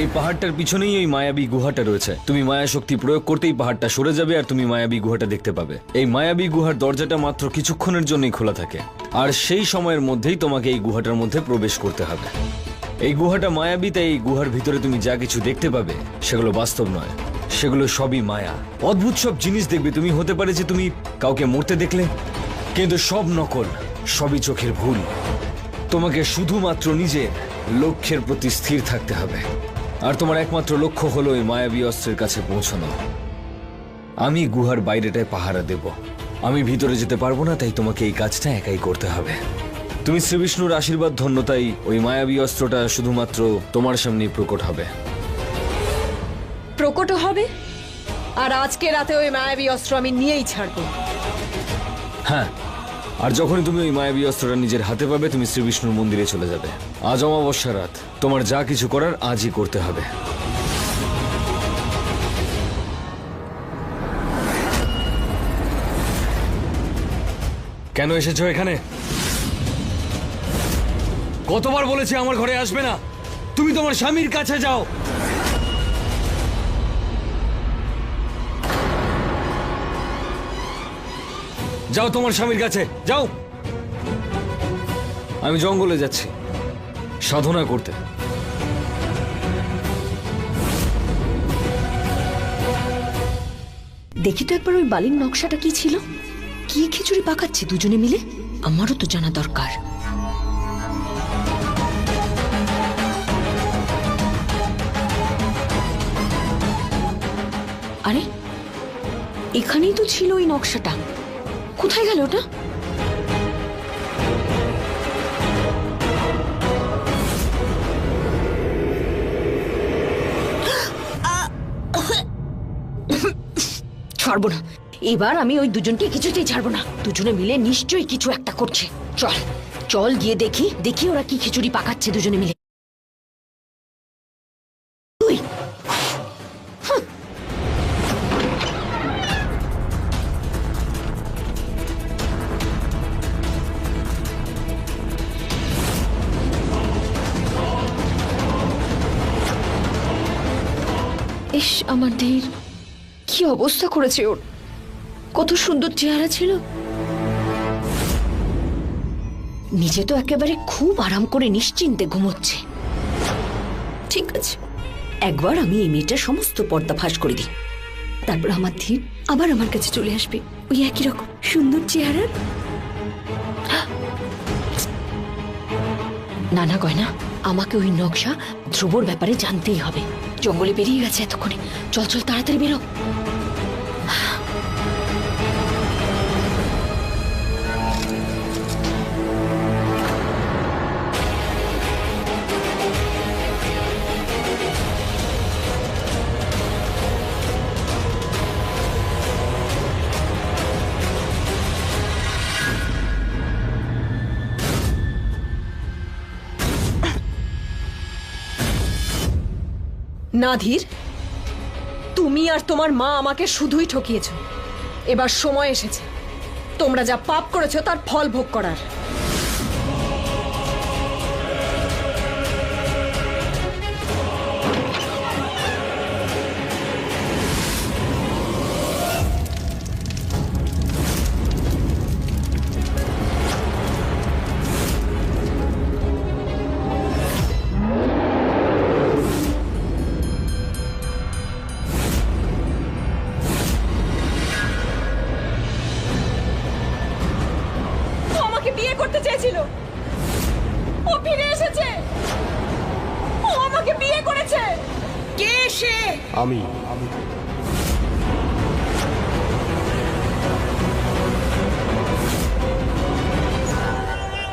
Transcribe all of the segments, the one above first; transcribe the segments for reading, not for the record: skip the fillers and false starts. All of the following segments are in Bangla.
এই পাহাড়টার পিছনেই ওই মায়াবী গুহাটা রয়েছে। তুমি মায়া শক্তি প্রয়োগ করতেই পাহাড়টা সরে যাবে আর তুমি মায়াবী গুহাটা দেখতে পাবে। এই মায়াবী গুহার দরজাটা মাত্র কিছুক্ষণের জন্যই খোলা থাকে, আর সেই সময়ের মধ্যেই তোমাকে এই গুহাটার মধ্যে প্রবেশ করতে হবে। এই গুহাটা মায়াবী, তাই এই গুহার ভিতরে তুমি যা কিছু দেখতে পাবে সেগুলো বাস্তব নয়, সেগুলো সবই মায়া। অদ্ভুত সব জিনিস দেখবে তুমি। হতে পারে যে তুমি কাউকে মরতে দেখলে, কিন্তু সব নকল, সবই চোখের ভুল। তোমাকে শুধুমাত্র নিজের লক্ষ্যের প্রতি স্থির থাকতে হবে, আর তোমার একমাত্র লক্ষ্য হলো এই মায়াবী অস্ত্রের কাছে পৌঁছানো। আমি গুহার বাইরেটায় পাহারা দেব, আমি ভিতরে যেতে পারবো না, তাই তোমাকে এই কাজটা একাই করতে হবে। তুমি শ্রীবিষ্ণুর আশীর্বাদ ধন্য, তাই ওই মায়াবী অস্ত্রটা শুধুমাত্র তোমার সামনেই প্রকট হবে। প্রকট হবে? আর আজকে রাতে ওই মায়াবী অস্ত্র আমি নিয়েই ছাড়বো। হ্যাঁ, আর যখনই তুমি ওই মায়াবী অস্ত্রটা নিজের হাতে পাবে, তুমি শ্রীবিষ্ণুর মন্দিরে চলে যাবে। আজ অমাবস্যা রাত, তোমার যা কিছু করার আজই করতে হবে। কেন এসেছো এখানে? কতবার বলেছি আমার ঘরে আসবে না? তুমি তোমার স্বামীর কাছে যাও। যাও তোমার স্বামীর কাছে যাও। আমি জঙ্গলে যাচ্ছি সাধনা করতে। দেখি তো একবার ওই বালির নকশাটা কি ছিল। কি খিচুড়ি পাকাচ্ছে দুজনে মিলে, আমারও তো জানা দরকার। আরে এখানেই তো ছিল ওই নকশাটা, কোথায় গেল ওটা? ছাড়বো না, এবার আমি ওই দুজনকে কিছুতেই ছাড়বো না। দুজনে মিলে নিশ্চয়ই কিছু একটা করছে। চল চল গিয়ে দেখি দেখি ওরা কি খিচুড়ি পাকাচ্ছে দুজনে মিলে। তুই ইস, আমার ধীর কি অবস্থা করেছে ওর। কত সুন্দর চেহারা ছিল, নিজে তো একেবারে খুব আরাম করে নিশ্চিন্তে ঘুমোচ্ছে। ঠিক আছে, একবার আমি এই মেয়েটার সমস্ত পর্দা ফাঁস করে দিই, তারপর আমার ধীর আবার আমার কাছে চলে আসবে ওই একই রকম সুন্দর চেহারা। না না গয়না, আমাকে ওই নকশা ধ্রুবর ব্যাপারে জানতেই হবে। জঙ্গলে বেরিয়ে গেছে এতক্ষণে, চল চল তাড়াতাড়ি বেরো। না ধীর, তুমি আর তোমার মা আমাকে শুধুই ঠকিয়েছ। এবার সময় এসেছে তোমরা যা পাপ করেছো তার ফল ভোগ করার। বিয়ে করতে চেয়েছিল, ও ফিরে এসেছে, ও আমাকে বিয়ে করেছে। কে সে? আমি।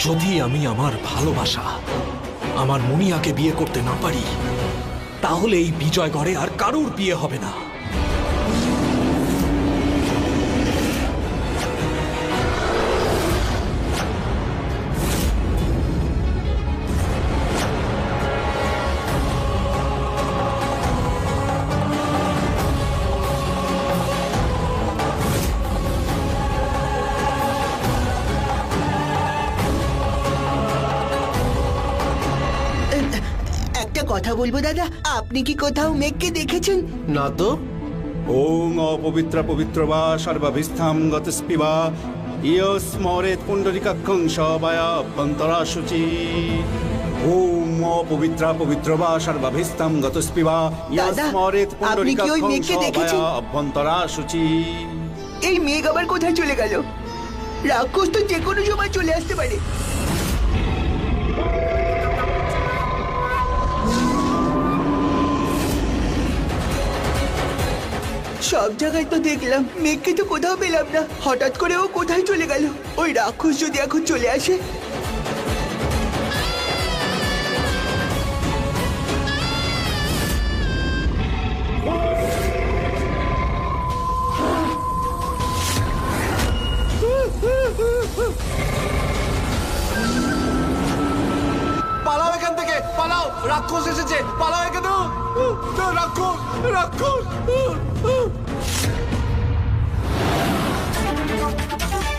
যদি আমি আমার ভালোবাসা আমার মুনিয়াকে বিয়ে করতে না পারি, তাহলে এই বিজয়গড়ে আর কারুর বিয়ে হবে না। কথা বলবো দাদা? আপনি কি কোথাও মেঘকে দেখেছেন? না তো। ওং অপবিত্র পবিত্র বা সর্বাভিস্থাম গতস্পিবা ইয়স্মরেত পুণ্ডরিকাক্ষং সবায়া অভ্যন্তরা শুচি। ওং অপবিত্র পবিত্র বা সর্বাভিস্থাম গতস্পিবা ইয়স্মরেত আপনি কি ওই পুণ্ডরিকাক্ষং মেঘকে দেখেছেন? সবায়া অভ্যন্তরা শুচি। এই মেঘ আবার কোথায় চলে গেল? রাক্ষস তো যে কোনো সময় চলে আসতে পারে। সব জায়গায় তো দেখলাম, মেঘকে তো কোথাও পেলাম না। হঠাৎ করে ও কোথায় চলে গেল? ওই রাক্ষস যদি এখন চলে আসে। পালাও এখান থেকে, পালাও, রাক্ষস এসেছে, পালাও এখানে। রাক্ষস, রাক্ষস।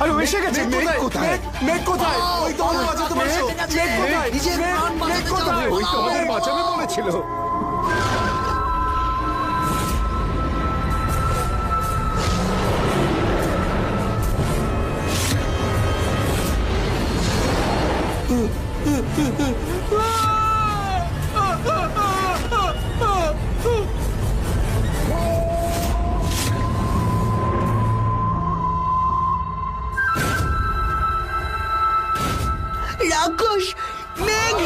আরে এসে গেছে। মেঘ কোথায়? মেঘ কোথায়? ওই তো আমাদের বাঁচাতে পারছো। মেঘ কোথায়? মেঘ কোথায়? ওই তো আমাদের বাঁচাবে বলেছিল। রাক্ষস, মেঘ।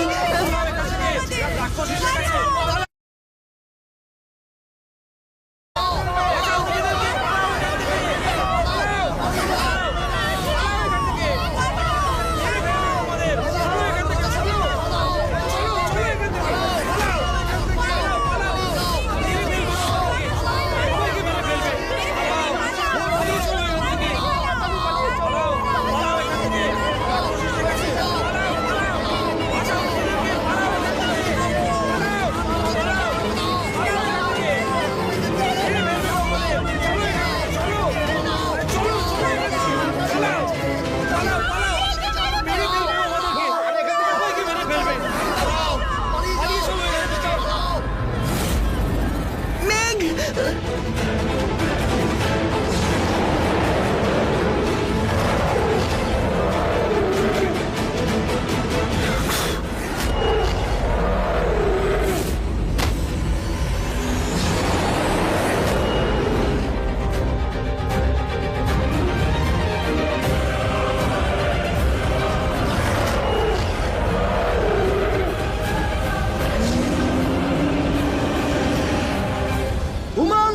উমাং,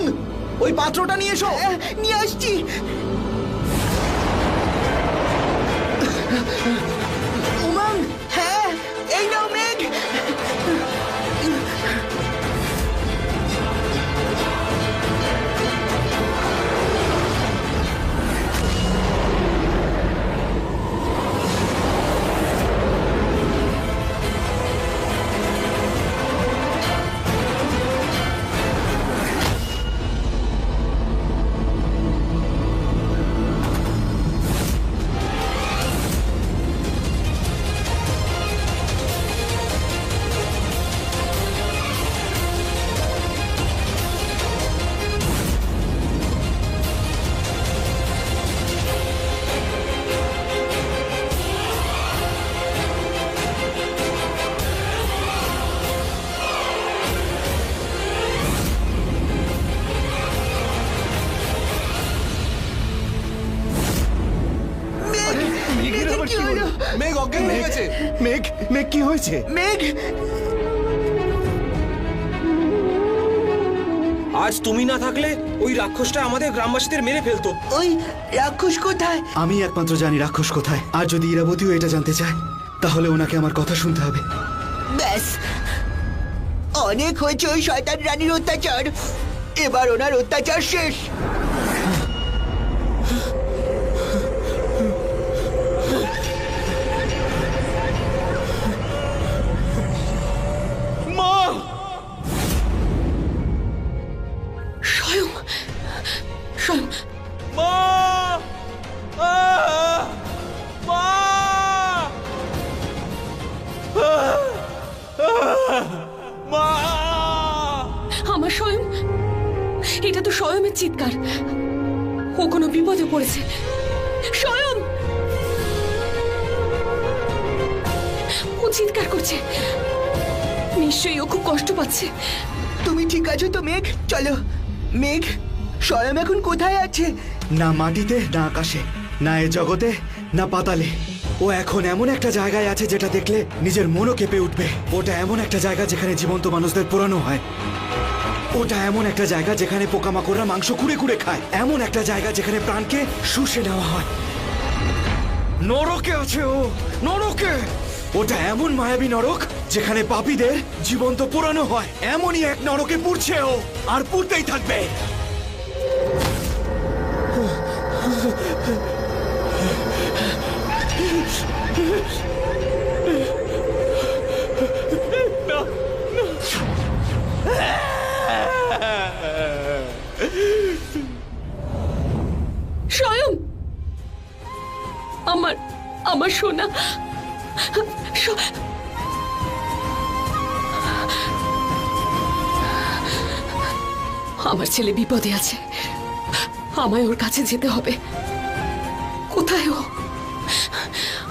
ওই পাত্রটা নিয়ে এসো। নিয়ে আসছি। উমাং, হ্যাঁ, এই নাও মেঘ। মেঘের আবার কি হলো? মেঘ অজ্ঞান হয়ে গেছে। মেঘ, মেঘ কি হয়েছে? মেঘ, আজ তুমি না থাকলে ওই রাক্ষসটা আমাদের গ্রামবাসীদের মেরে ফেলতো। ওই রাক্ষস কোথায়? আমি একমাত্র জানি রাক্ষস কোথায়। আর যদি ইরাবতীও এটা জানতে চায় তাহলে ওনাকে আমার কথা শুনতে হবে। ব্যাস, অনেক হয়েছে ওই শয়তান রানীর অত্যাচার। এবার ওনার অত্যাচার শেষ। স্বয়ং স্বয়ং মা! আমার স্বয়ং, এটা তো স্বয়মের চিৎকার। ও কোনো বিপদে পড়েছে। স্বয়ং, ও চিৎকার করছে, নিশ্চয়ই ও খুব কষ্ট পাচ্ছে। তুমি ঠিক আছো তো মেঘ? চলো মেঘ, স্বয়ং এখন কোথায় আছে? না মাটিতে, না আকাশে, না এ জগতে, না পাতালে। ও এখন এমন একটা জায়গায় আছে যেটা দেখলে নিজের মনও কেঁপে উঠবে। ওটা এমন একটা জায়গা যেখানে জীবন্ত মানুষদের পোড়ানো হয়। ওটা এমন একটা জায়গা যেখানে পোকামাকড়রা মাংস কুড়ে কুড়ে খায়। এমন একটা জায়গা যেখানে প্রাণকে শুষে নেওয়া হয়। নরকে আছে ও, নরকে। ওটা এমন মায়াবী নরক যেখানে পাপীদের জীবন্ত পোড়ানো হয়। এমনই এক নরকে পুড়ছে ও, আর পুড়তেই থাকবে। স্বয়ং, আমার আমার সোনা, আমার ছেলে বিপদে আছে। আমায় ওর কাছে যেতে হবে। কোথায় ও?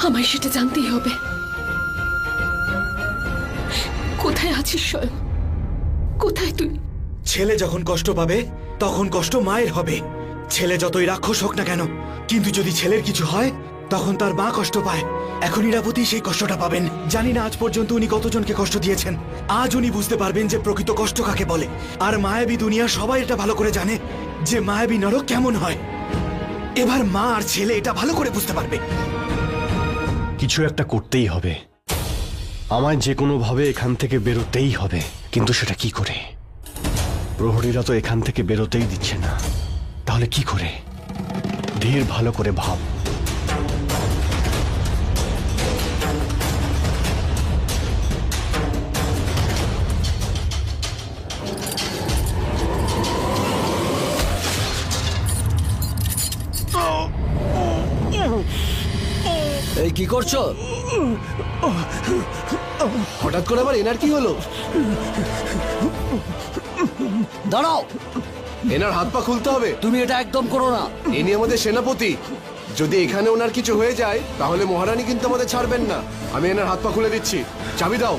আমায় সেটা জানতেই হবে। কোথায় আছিস স্বয়ং? কোথায় তুই? ছেলে যখন কষ্ট পাবে তখন কষ্ট মায়ের হবে। ছেলে যতই রাক্ষস হোক না কেন, কিন্তু যদি ছেলের কিছু হয় তখন তার মা কষ্ট পায়। এখন ইরাবতী সেই কষ্টটা পাবেন। জানি না আজ পর্যন্ত উনি কতজনকে কষ্ট দিয়েছেন। আজ উনি বুঝতে পারবেন যে প্রকৃত কষ্ট কাকে বলে। আর মায়াবী দুনিয়া সবাই এটা ভালো করে জানে যে মায়াবী নরক কেমন হয়। এবার মা আর ছেলে এটা ভালো করে বুঝতে পারবে। কিছু একটা করতেই হবে। আমায় যে কোনো ভাবে এখান থেকে বেরোতেই হবে, কিন্তু সেটা কি করে? প্রহরীরা তো এখান থেকে বেরোতেই দিচ্ছে না, তাহলে কি করে? ধীর, ভালো করে ভাব। এই কি করছো? হঠাৎ করে আবার এনার কি হলো? দাঁড়াও, এনার হাত পা খুলতে হবে। তুমি এটা একদম করো না। ইনি আমাদের সেনাপতি। যদি এখানে ওনার কিছু হয়ে যায় তাহলে মহারানী কিন্তু আমাদের ছাড়বেন না। আমি এনার হাত পা খুলে দিচ্ছি, চাবি দাও।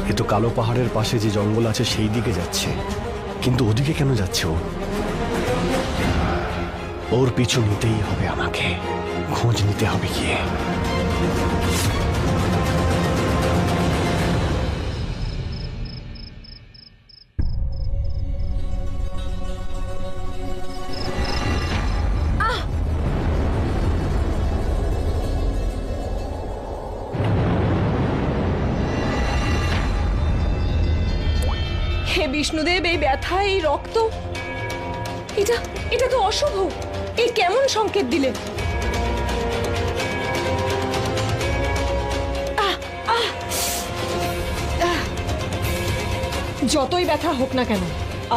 এ তো কালো পাহাড়ের পাশে যে জঙ্গল আছে সেই দিকে যাচ্ছে, কিন্তু ওদিকে কেন যাচ্ছে ও? ওর পিছু নিতেই হবে আমাকে, খোঁজ নিতে হবে গিয়ে। হে বিষ্ণুদেব, এই ব্যথা, এই রক্ত, এটা এটা তো অশুভ। এই কেমন সংকেত দিলে? যতই ব্যথা হোক না কেন,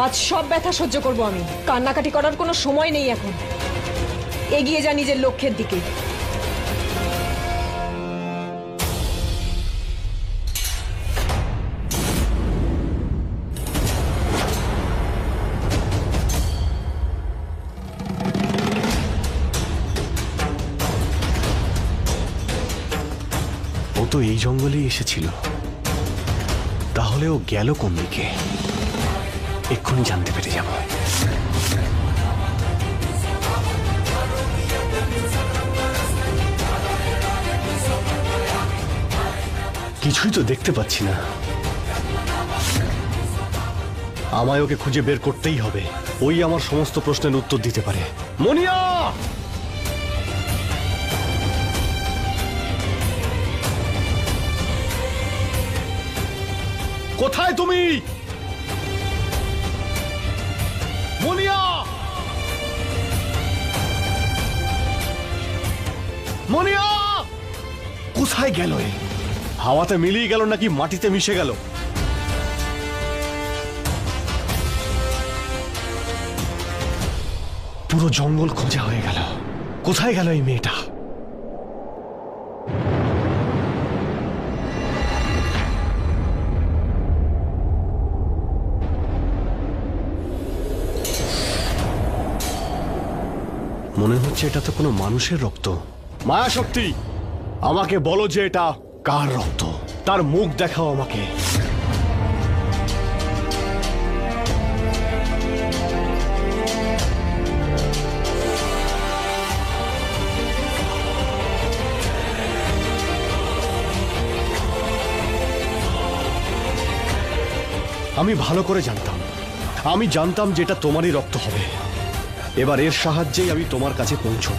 আজ সব ব্যথা সহ্য করব আমি। কান্নাকাটি করার কোনো সময় নেই এখন। এগিয়ে যা নিজের লক্ষ্যের দিকে। ও তো এই জঙ্গলেই এসেছিল, তাহলে ও গেল কোন দিকে? এক্ষুনি জানতে পেরে যাব। কিছুই তো দেখতে পাচ্ছি না। আমায় ওকে খুঁজে বের করতেই হবে। ওই আমার সমস্ত প্রশ্নের উত্তর দিতে পারে। মনিয়া! কোথায় তুমি? মুনিয়া! মুনিয়া! কোথায় গেল এ? হাওয়াতে মিলিয়ে গেল নাকি মাটিতে মিশে গেল? পুরো জঙ্গল খোঁজা হয়ে গেল, কোথায় গেল এই মেয়েটা? মনে হচ্ছে এটা তো কোনো মানুষের রক্ত। মায়া শক্তি, আমাকে বলো যে এটা কার রক্ত? তার মুখ দেখাও আমাকে। আমি ভালো করে জানতাম, আমি জানতাম যে এটা তোমারই রক্ত হবে। এবার এর সাহায্যেই আমি তোমার কাছে পৌঁছব।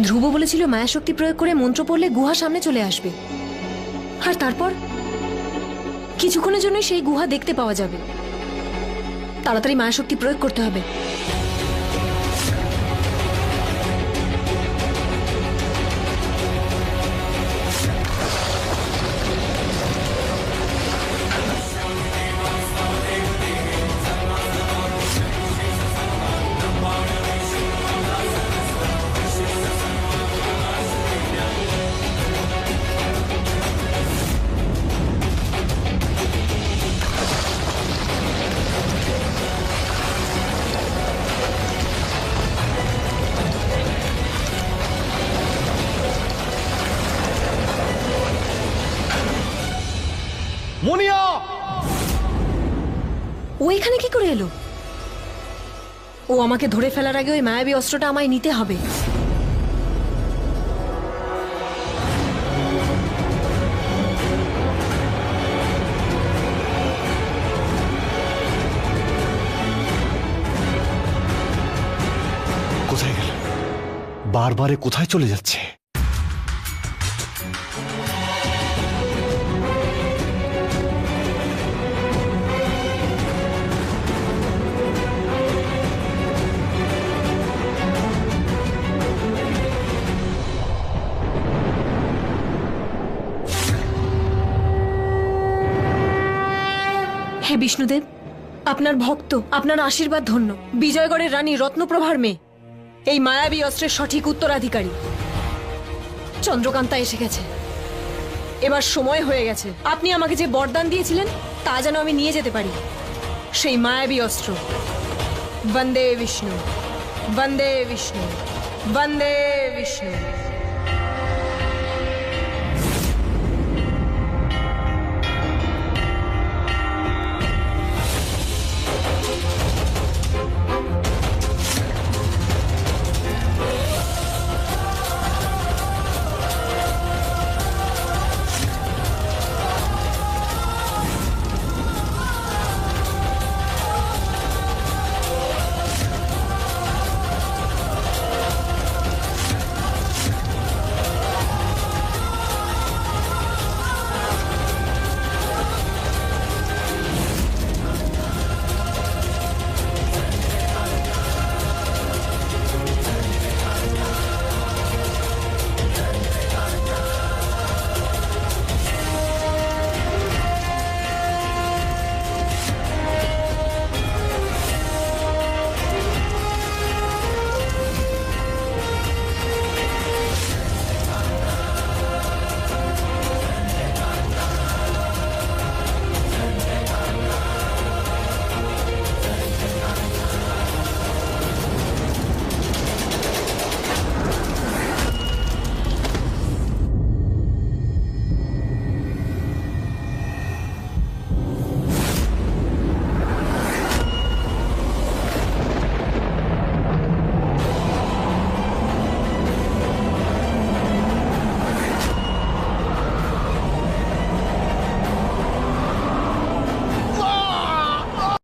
ধ্রুব বলেছিল মায়াশক্তি প্রয়োগ করে মন্ত্র পড়লে গুহা সামনে চলে আসবে, আর তারপর কিছুক্ষণের জন্য সেই গুহা দেখতে পাওয়া যাবে। তাড়াতাড়ি মায়াশক্তি প্রয়োগ করতে হবে। মুনিয়া! ও এখানে কি করে এলো? ও আমাকে ধরে ফেলার আগে ওই মায়াবী অস্ত্রটা আমায় নিতে হবে। কোথায় গেল? বারবারে কোথায় চলে যাচ্ছে? হে বিষ্ণুদেব, আপনার ভক্ত, আপনার আশীর্বাদ ধন্য। বিজয়গড়ের রানী রত্নপ্রভার মেয়ে, এই মায়াবী অস্ত্রের সঠিক উত্তরাধিকারী চন্দ্রকান্তা এসে গেছে। এবার সময় হয়ে গেছে। আপনি আমাকে যে বরদান দিয়েছিলেন তা যেন আমি নিয়ে যেতে পারি। সেই মায়াবী অস্ত্র। বন্দে বিষ্ণু, বন্দে বিষ্ণু, বন্দে বিষ্ণু।